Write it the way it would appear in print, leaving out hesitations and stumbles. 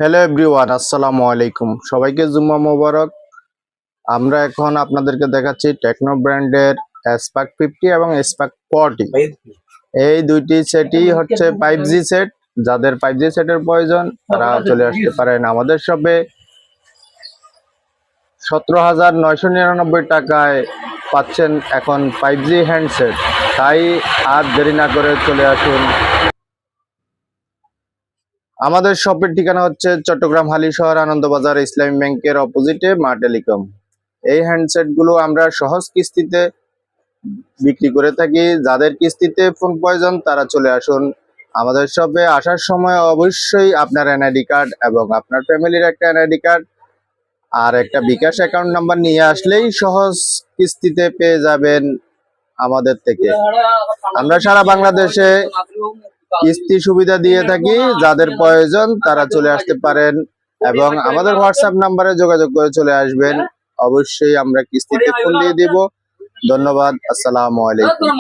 Hello everyone, আসসালামু আলাইকুম। সবাইকে জুম্মা মোবারক। আমরা এখন আপনাদেরকে দেখাচ্ছি টেকনো ব্র্যান্ডের স্পার্ক 50 এবং স্পার্ক 40। এই দুইটি সেটই হচ্ছে 5G সেট। যাদের 5G সেটের প্রয়োজন তারা চলে আসতে পারেন আমাদের শপে। 17,999 টাকায় পাচ্ছেন এখন 5G হ্যান্ডসেট। তাই আর দেরি না করে চলে আসুন। আমাদের শপের ঠিকানা হচ্ছে চট্টগ্রাম হালিশহর আনন্দবাজার ইসলামী ব্যাংকের অপোজিটে মা টেলিকম। এই হ্যান্ডসেট গুলো আমরা সহজ কিস্তিতে বিক্রি করে থাকি। যাদের কিস্তিতে ফোন প্রয়োজন তারা চলে আসুন আমাদের শপে। আসার সময় অবশ্যই আপনার এনআইডি কার্ড এবং আপনার ফ্যামিলির একটা এনআইডি কার্ড আর একটা বিকাশ অ্যাকাউন্ট নাম্বার নিয়ে আসলেই সহজ কিস্তিতে পেয়ে যাবেন আমাদের থেকে। আমরা সারা বাংলাদেশে কিস্তি সুবিধা দিয়ে থাকি। যাদের প্রয়োজন তারা চলে আসতে পারেন এবং আমাদের হোয়াটসঅ্যাপ নাম্বারে যোগাযোগ করে চলে আসবেন। অবশ্যই আমরা কিস্তিতে ফোন দিয়ে দিব। ধন্যবাদ। আসসালামু আলাইকুম।